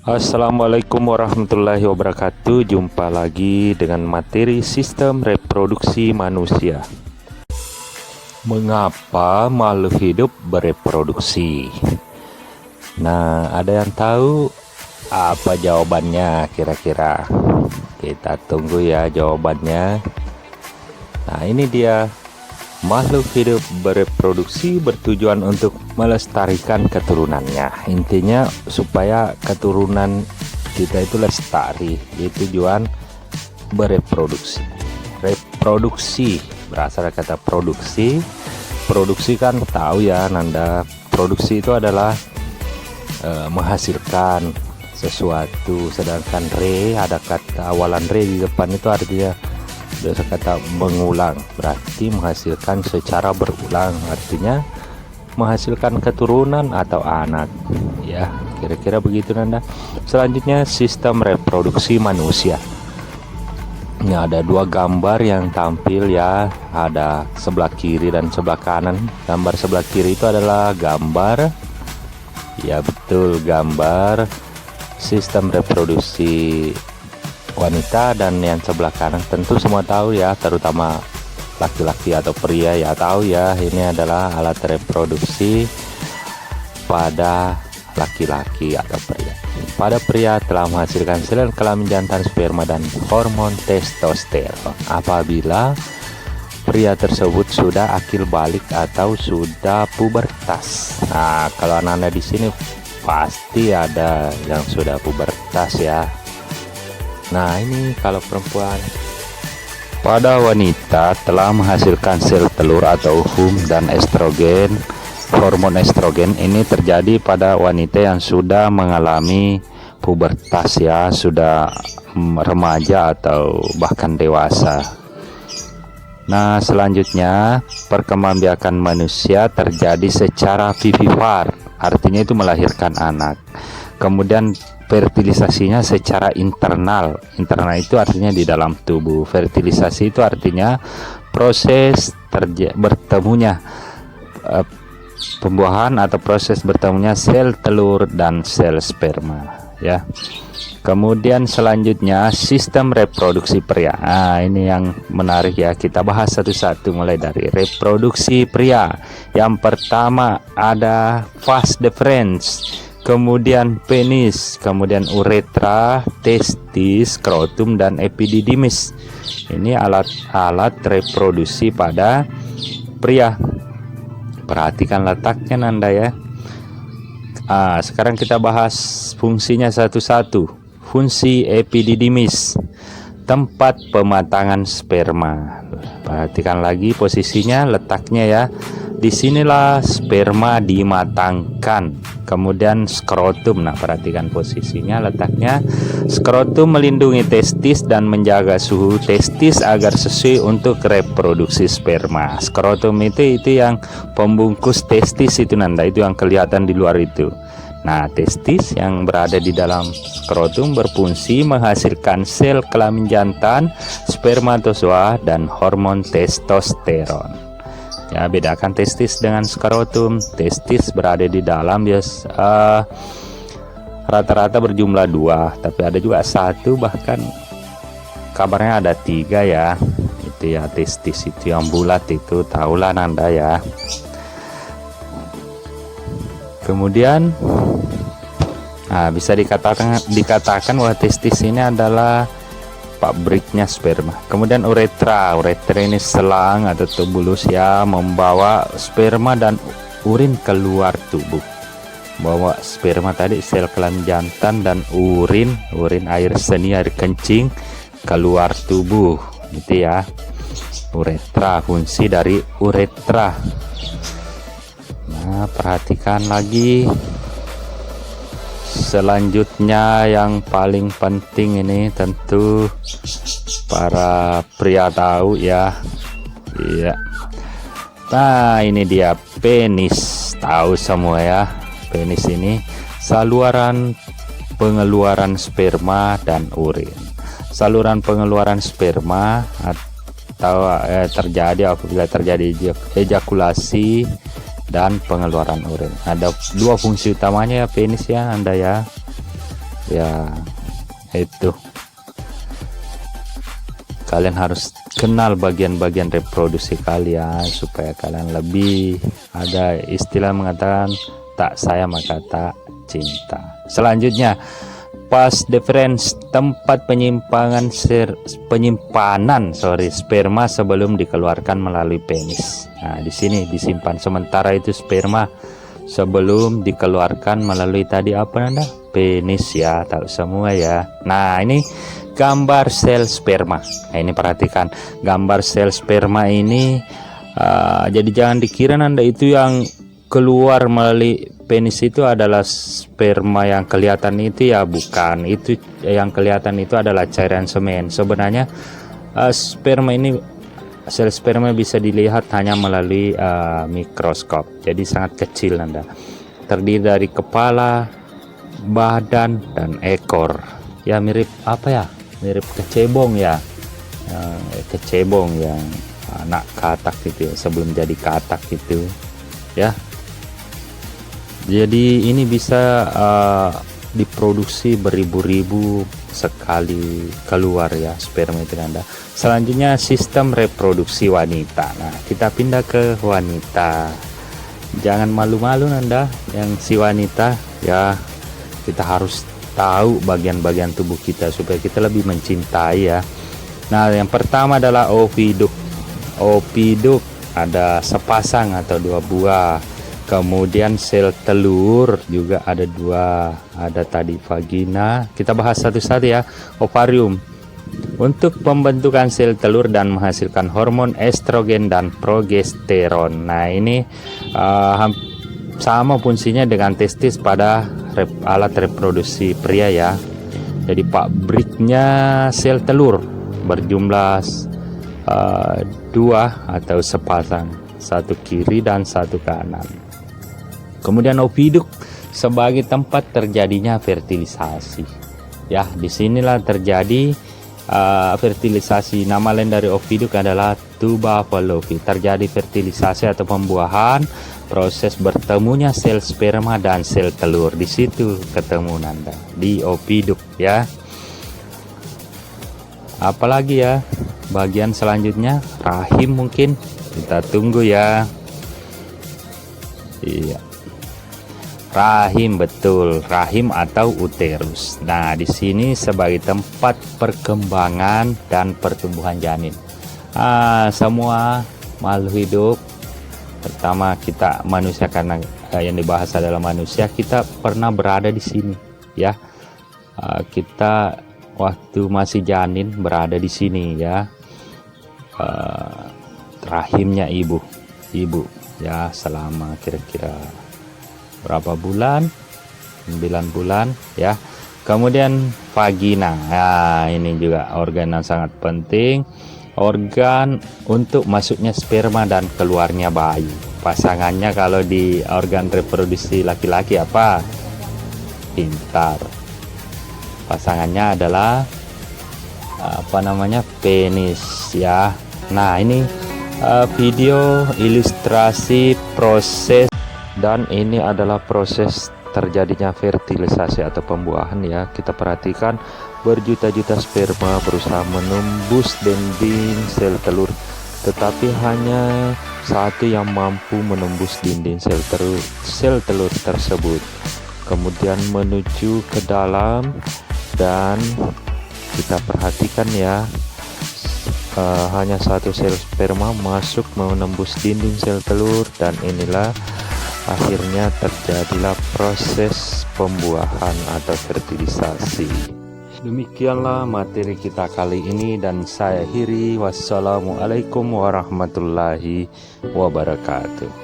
Assalamualaikum warahmatullahi wabarakatuh. Jumpa lagi dengan materi sistem reproduksi manusia. Mengapa makhluk hidup bereproduksi? Nah, ada yang tahu apa jawabannya kira-kira? Kita tunggu ya jawabannya. Nah, ini dia. Makhluk hidup bereproduksi bertujuan untuk melestarikan keturunannya. Intinya supaya keturunan kita itu lestari. Itu tujuan bereproduksi. Reproduksi berasal dari kata produksi. Produksi kan tahu ya Nanda. Produksi itu adalah menghasilkan sesuatu. Sedangkan ada kata awalan di depan itu artinya kata mengulang, berarti menghasilkan secara berulang, artinya menghasilkan keturunan atau anak ya, kira-kira begitu Nanda. Selanjutnya sistem reproduksi manusia. Ini ada dua gambar yang tampil ya, ada sebelah kiri dan sebelah kanan. Gambar sebelah kiri itu adalah gambar, ya betul, gambar sistem reproduksi wanita, dan yang sebelah kanan tentu semua tahu ya, terutama laki-laki atau pria ya tahu ya, ini adalah alat reproduksi pada laki-laki atau pria. Pada pria telah menghasilkan sel kelamin jantan, sperma dan hormon testosteron apabila pria tersebut sudah akil balik atau sudah pubertas. Nah, kalau anak-anak di sini pasti ada yang sudah pubertas ya. Nah, ini kalau perempuan. Pada wanita telah menghasilkan sel telur atau ovum dan estrogen. Hormon estrogen ini terjadi pada wanita yang sudah mengalami pubertas ya, sudah remaja atau bahkan dewasa. Nah, selanjutnya perkembangbiakan manusia terjadi secara vivipar, artinya itu melahirkan anak. Kemudian fertilisasinya secara internal. Internal itu artinya di dalam tubuh. Fertilisasi itu artinya proses bertemunya pembuahan atau proses bertemunya sel telur dan sel sperma ya. Kemudian selanjutnya sistem reproduksi pria. Nah, ini yang menarik ya, kita bahas satu-satu mulai dari reproduksi pria. Yang pertama ada vas deferens, kemudian penis, kemudian uretra, testis, skrotum, dan epididymis. Ini alat-alat reproduksi pada pria. Perhatikan letaknya Nanda ya. Sekarang kita bahas fungsinya satu-satu. Fungsi epididymis, tempat pematangan sperma. Perhatikan lagi posisinya, letaknya ya. Disinilah sperma dimatangkan. Kemudian skrotum, nah perhatikan posisinya, letaknya. Skrotum melindungi testis dan menjaga suhu testis agar sesuai untuk reproduksi sperma. Skrotum itu yang pembungkus testis itu Nanda, itu yang kelihatan di luar itu. Nah, testis yang berada di dalam skrotum berfungsi menghasilkan sel kelamin jantan, spermatozoa, dan hormon testosteron. Ya, bedakan testis dengan skrotum. Testis berada di dalam ya, rata-rata berjumlah 2, tapi ada juga 1, bahkan kabarnya ada 3 ya. Itu ya testis itu yang bulat itu, tahulah Nanda ya. Kemudian bisa dikatakan bahwa testis ini adalah pabriknya sperma. Kemudian uretra ini selang atau tubulus ya, membawa sperma dan urin keluar tubuh. Bawa sperma tadi, sel kelamin jantan, dan urin air seni, air kencing keluar tubuh gitu ya. Uretra, fungsi dari uretra. Nah, perhatikan lagi. Selanjutnya yang paling penting ini tentu para pria tahu ya. Iya. Nah, ini dia penis. Tahu semua ya. Penis ini saluran pengeluaran sperma dan urin. Saluran pengeluaran sperma atau terjadi apabila terjadi ejakulasi dan pengeluaran urin. Ada 2 fungsi utamanya ya penis ya Anda ya. Ya, itu kalian harus kenal bagian-bagian reproduksi kalian supaya kalian lebih ada istilah mengatakan tak sayang maka tak cinta. Selanjutnya, pas difference tempat penyimpanan sperma sebelum dikeluarkan melalui penis. Nah, di sini disimpan sementara itu sperma sebelum dikeluarkan melalui tadi apa nanda? Penis ya, tahu semua ya. Nah, ini gambar sel sperma. Nah, ini perhatikan gambar sel sperma ini. Jadi jangan dikira nanda itu yang keluar melalui penis itu adalah sperma yang kelihatan itu ya, bukan. Itu yang kelihatan itu adalah cairan semen. Sebenarnya sperma ini, sel sperma bisa dilihat hanya melalui mikroskop. Jadi sangat kecil nanda. Terdiri dari kepala, badan, dan ekor. Ya mirip apa ya? Mirip kecebong ya. Kecebong yang anak katak gitu ya, sebelum jadi katak gitu ya. Jadi ini bisa diproduksi beribu-ribu sekali keluar ya sperma itu Anda. Selanjutnya sistem reproduksi wanita. Nah, kita pindah ke wanita. Jangan malu-malu Anda yang si wanita ya. Kita harus tahu bagian-bagian tubuh kita supaya kita lebih mencintai ya. Nah, yang pertama adalah oviduk. Oviduk ada sepasang atau 2 buah. Kemudian sel telur juga ada 2, ada tadi vagina. Kita bahas satu-satu ya. Ovarium untuk pembentukan sel telur dan menghasilkan hormon estrogen dan progesteron. Nah, ini sama fungsinya dengan testis pada alat reproduksi pria ya. Jadi pabriknya sel telur berjumlah 2 atau sepasang, satu kiri dan satu kanan. Kemudian oviduk sebagai tempat terjadinya fertilisasi. Ya, disinilah terjadi fertilisasi. Nama lain dari oviduk adalah tuba fallopi. Terjadi fertilisasi atau pembuahan, proses bertemunya sel sperma dan sel telur. Di situ ketemu nanda di oviduk ya. Apalagi ya bagian selanjutnya, rahim mungkin kita tunggu ya. Iya, rahim, betul, rahim atau uterus. Nah, di sini sebagai tempat perkembangan dan pertumbuhan janin. Semua makhluk hidup, pertama kita manusia, karena yang dibahas adalah manusia, kita pernah berada di sini ya. Kita waktu masih janin berada di sini ya. Rahimnya ibu ya, selama kira-kira berapa bulan, 9 bulan ya. Kemudian vagina, nah ini juga organ yang sangat penting, organ untuk masuknya sperma dan keluarnya bayi. Pasangannya kalau di organ reproduksi laki-laki apa? Pintar. Pasangannya adalah penis ya. Nah, ini video ilustrasi proses, dan ini adalah proses terjadinya fertilisasi atau pembuahan ya. Kita perhatikan berjuta-juta sperma berusaha menembus dinding sel telur, tetapi hanya satu yang mampu menembus dinding sel telur tersebut, kemudian menuju ke dalam. Dan kita perhatikan ya, hanya satu sel sperma masuk menembus dinding sel telur, dan inilah akhirnya terjadilah proses pembuahan atau fertilisasi. Demikianlah materi kita kali ini, dan saya akhiri. Wassalamualaikum warahmatullahi wabarakatuh.